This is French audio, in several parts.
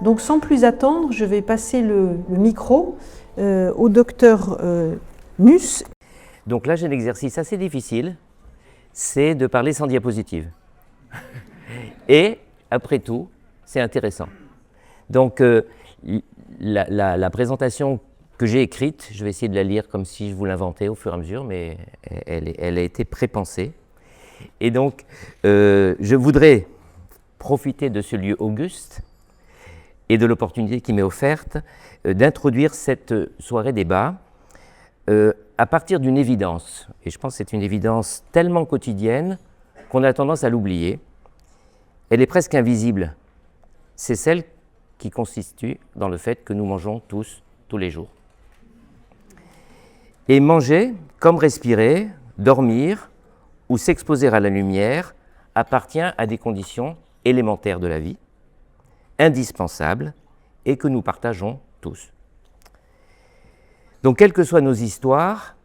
Donc sans plus attendre, je vais passer le micro au docteur Nuss. Donc là, j'ai un exercice assez difficile, c'est de parler sans diapositive. Et, après tout, c'est intéressant. Donc, la présentation que j'ai écrite, je vais essayer de la lire comme si je vous l'inventais au fur et à mesure, mais elle a été prépensée. Et donc, je voudrais profiter de ce lieu auguste et de l'opportunité qui m'est offerte d'introduire cette soirée débat à partir d'une évidence, et je pense que c'est une évidence tellement quotidienne qu'on a tendance à l'oublier. Elle est presque invisible. C'est celle qui consiste dans le fait que nous mangeons tous les jours. Et manger, comme respirer, dormir ou s'exposer à la lumière, appartient à des conditions élémentaires de la vie, indispensables, et que nous partageons tous. Donc, quelles que soient nos histoires,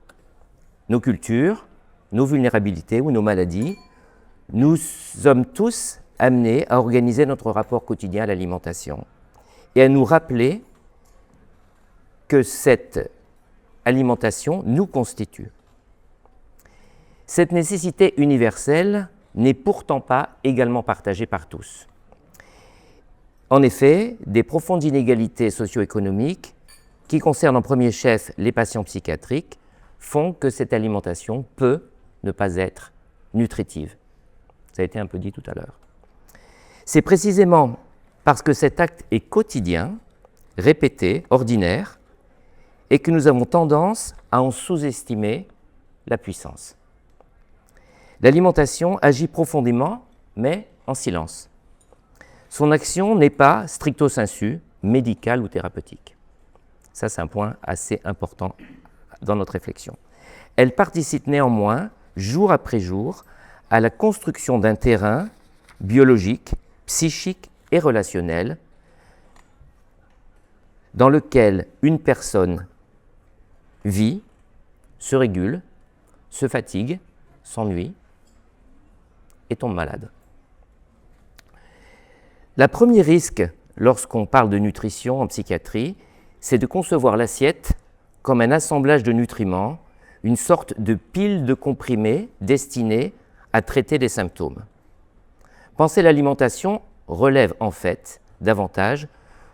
nos cultures, nos vulnérabilités ou nos maladies, nous sommes tous amenés à organiser notre rapport quotidien à l'alimentation et à nous rappeler que cette alimentation nous constitue. Cette nécessité universelle n'est pourtant pas également partagée par tous. En effet, des profondes inégalités socio-économiques qui concernent en premier chef les patients psychiatriques font que cette alimentation peut ne pas être nutritive. Ça a été un peu dit tout à l'heure. C'est précisément parce que cet acte est quotidien, répété, ordinaire, et que nous avons tendance à en sous-estimer la puissance. L'alimentation agit profondément, mais en silence. Son action n'est pas stricto sensu, médicale ou thérapeutique. Ça, c'est un point assez important dans notre réflexion. Elle participe néanmoins, jour après jour, à la construction d'un terrain biologique, psychique et relationnel dans lequel une personne vit, se régule, se fatigue, s'ennuie et tombe malade. Le premier risque, lorsqu'on parle de nutrition en psychiatrie, c'est de concevoir l'assiette comme un assemblage de nutriments, une sorte de pile de comprimés destinés à traiter des symptômes. Penser l'alimentation relève en fait davantage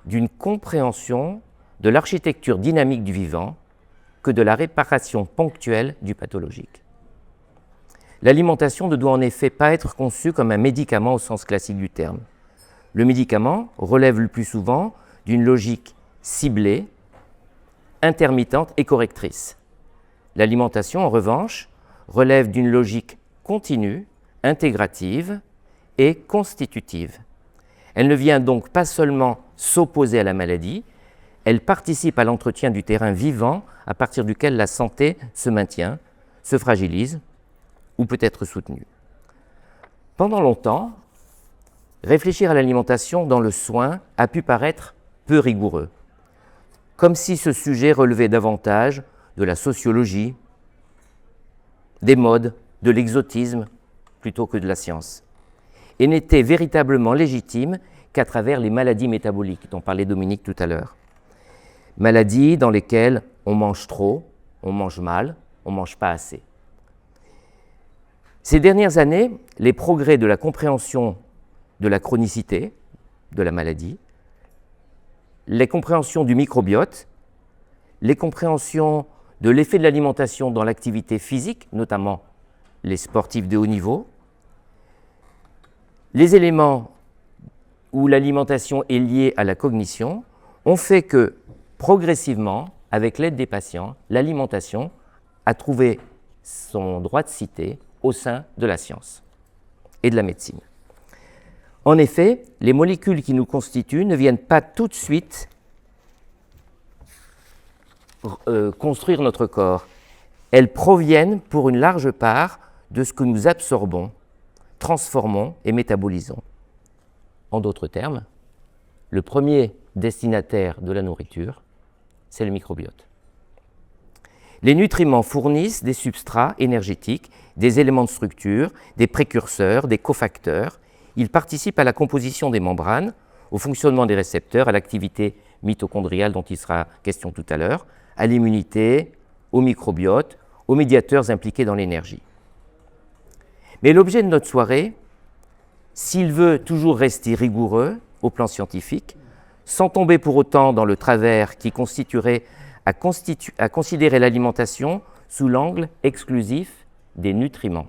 d'une compréhension de l'architecture dynamique du vivant que de la réparation ponctuelle du pathologique. L'alimentation ne doit en effet pas être conçue comme un médicament au sens classique du terme. Le médicament relève le plus souvent d'une logique ciblée, intermittente et correctrice. L'alimentation, en revanche, relève d'une logique continue, intégrative et constitutive. Elle ne vient donc pas seulement s'opposer à la maladie, elle participe à l'entretien du terrain vivant à partir duquel la santé se maintient, se fragilise ou peut être soutenue. Pendant longtemps, réfléchir à l'alimentation dans le soin a pu paraître peu rigoureux, comme si ce sujet relevait davantage de la sociologie, des modes, de l'exotisme, plutôt que de la science, et n'était véritablement légitime qu'à travers les maladies métaboliques dont parlait Dominique tout à l'heure. Maladies dans lesquelles on mange trop, on mange mal, on ne mange pas assez. Ces dernières années, les progrès de la compréhension de la chronicité de la maladie, les compréhensions du microbiote, les compréhensions de l'effet de l'alimentation dans l'activité physique, notamment les sportifs de haut niveau, les éléments où l'alimentation est liée à la cognition, ont fait que, progressivement, avec l'aide des patients, l'alimentation a trouvé son droit de cité au sein de la science et de la médecine. En effet, les molécules qui nous constituent ne viennent pas tout de suite construire notre corps. Elles proviennent pour une large part de ce que nous absorbons, transformons et métabolisons. En d'autres termes, le premier destinataire de la nourriture, c'est le microbiote. Les nutriments fournissent des substrats énergétiques, des éléments de structure, des précurseurs, des cofacteurs. Ils participent à la composition des membranes, au fonctionnement des récepteurs, à l'activité mitochondriale dont il sera question tout à l'heure, à l'immunité, au microbiote, aux médiateurs impliqués dans l'énergie. Mais l'objet de notre soirée, s'il veut toujours rester rigoureux au plan scientifique, sans tomber pour autant dans le travers qui consisterait à considérer l'alimentation sous l'angle exclusif des nutriments.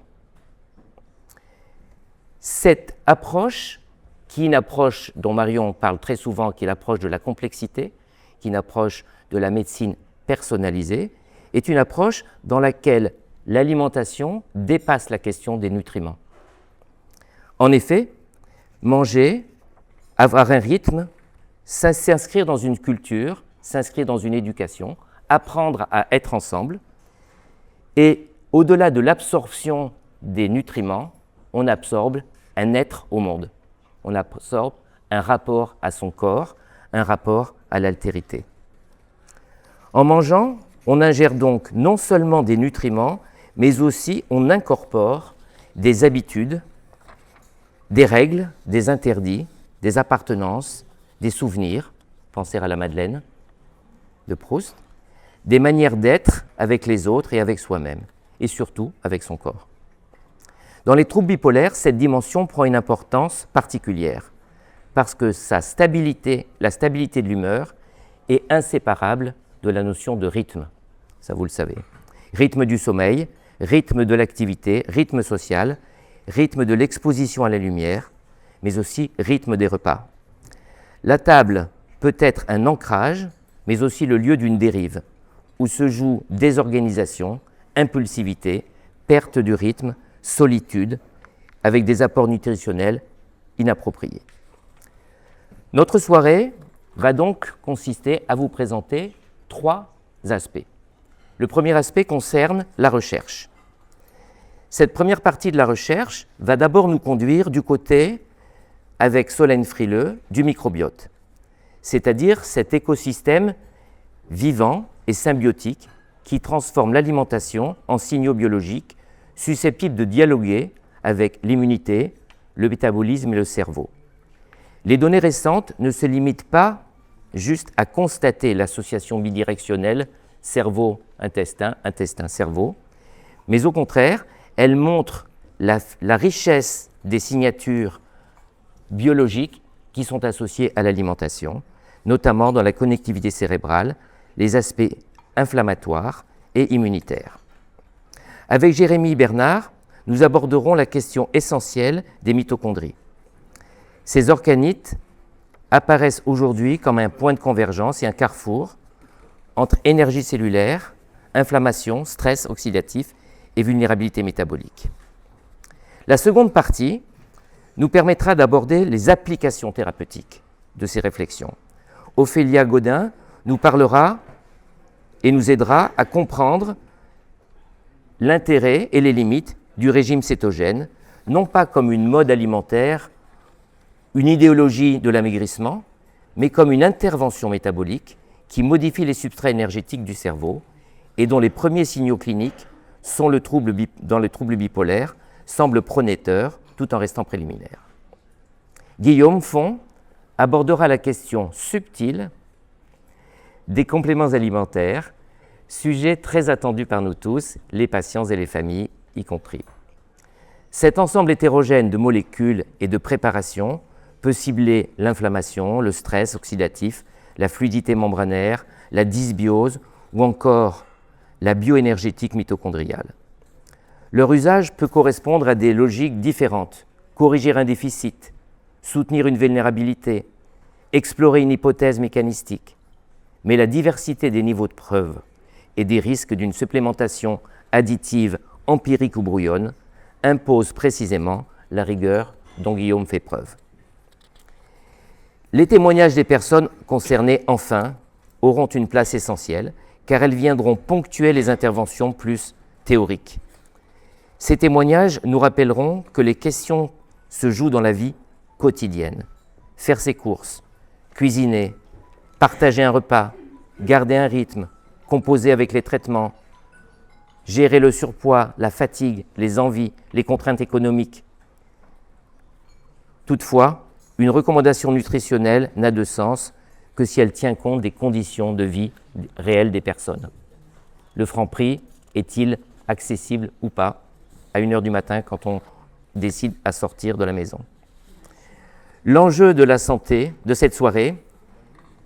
Cette approche, qui est une approche dont Marion parle très souvent, qui est l'approche de la complexité, qui est une approche de la médecine personnalisée, est une approche dans laquelle l'alimentation dépasse la question des nutriments. En effet, manger, avoir un rythme, s'inscrire dans une culture, s'inscrire dans une éducation, apprendre à être ensemble, et au-delà de l'absorption des nutriments, on absorbe un être au monde. On absorbe un rapport à son corps, un rapport à l'altérité. En mangeant, on ingère donc non seulement des nutriments, mais aussi on incorpore des habitudes, des règles, des interdits, des appartenances, des souvenirs, pensez à la Madeleine de Proust, des manières d'être avec les autres et avec soi-même, et surtout avec son corps. Dans les troubles bipolaires, cette dimension prend une importance particulière, parce que la stabilité de l'humeur est inséparable de la notion de rythme, ça vous le savez. Rythme du sommeil, rythme de l'activité, rythme social, rythme de l'exposition à la lumière, mais aussi rythme des repas. La table peut être un ancrage, mais aussi le lieu d'une dérive, où se joue désorganisation, impulsivité, perte du rythme, solitude, avec des apports nutritionnels inappropriés. Notre soirée va donc consister à vous présenter 3 aspects. Le premier aspect concerne la recherche. Cette première partie de la recherche va d'abord nous conduire du côté, avec Solène Frileux, du microbiote, c'est-à-dire cet écosystème vivant et symbiotique qui transforme l'alimentation en signaux biologiques susceptibles de dialoguer avec l'immunité, le métabolisme et le cerveau. Les données récentes ne se limitent pas juste à constater l'association bidirectionnelle cerveau-intestin, intestin-cerveau, mais au contraire, elles montrent la richesse des signatures biologiques qui sont associées à l'alimentation, notamment dans la connectivité cérébrale, les aspects inflammatoires et immunitaires. Avec Jérémy Bernard, nous aborderons la question essentielle des mitochondries. Ces organites apparaissent aujourd'hui comme un point de convergence et un carrefour entre énergie cellulaire, inflammation, stress oxydatif et vulnérabilité métabolique. La seconde partie nous permettra d'aborder les applications thérapeutiques de ces réflexions. Ophélia Godin nous parlera et nous aidera à comprendre l'intérêt et les limites du régime cétogène, non pas comme une mode alimentaire, une idéologie de l'amaigrissement, mais comme une intervention métabolique qui modifie les substrats énergétiques du cerveau et dont les premiers signaux cliniques sont dans le trouble bipolaire, semblent prometteurs tout en restant préliminaires. Guillaume Font abordera la question subtile des compléments alimentaires, sujet très attendu par nous tous, les patients et les familles y compris. Cet ensemble hétérogène de molécules et de préparations peut cibler l'inflammation, le stress oxydatif, la fluidité membranaire, la dysbiose ou encore la bioénergétique mitochondriale. Leur usage peut correspondre à des logiques différentes, corriger un déficit, soutenir une vulnérabilité, explorer une hypothèse mécanistique. Mais la diversité des niveaux de preuve et des risques d'une supplémentation additive, empirique ou brouillonne impose précisément la rigueur dont Guillaume fait preuve. Les témoignages des personnes concernées, enfin, auront une place essentielle, car elles viendront ponctuer les interventions plus théoriques. Ces témoignages nous rappelleront que les questions se jouent dans la vie quotidienne. Faire ses courses, cuisiner, partager un repas, garder un rythme, composer avec les traitements, gérer le surpoids, la fatigue, les envies, les contraintes économiques. Toutefois, une recommandation nutritionnelle n'a de sens que si elle tient compte des conditions de vie réelles des personnes. Le Franprix est-il accessible ou pas à 1h du matin quand on décide à sortir de la maison? L'enjeu de la santé de cette soirée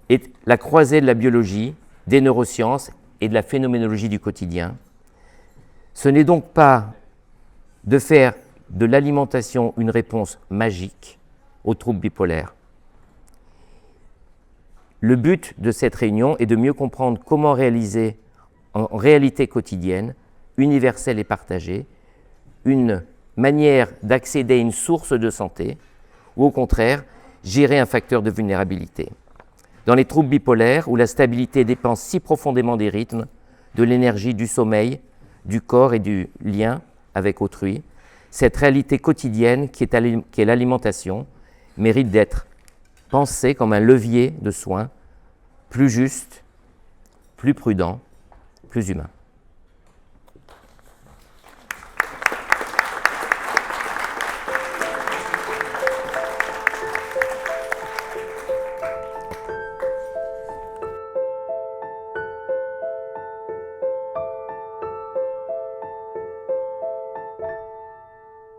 est la croisée de la biologie, des neurosciences et de la phénoménologie du quotidien. Ce n'est donc pas de faire de l'alimentation une réponse magique aux troubles bipolaires. Le but de cette réunion est de mieux comprendre comment réaliser en réalité quotidienne, universelle et partagée, une manière d'accéder à une source de santé ou au contraire, gérer un facteur de vulnérabilité. Dans les troubles bipolaires, où la stabilité dépend si profondément des rythmes, de l'énergie, du sommeil, du corps et du lien avec autrui, cette réalité quotidienne qui est l'alimentation mérite d'être pensée comme un levier de soins plus juste, plus prudent, plus humain.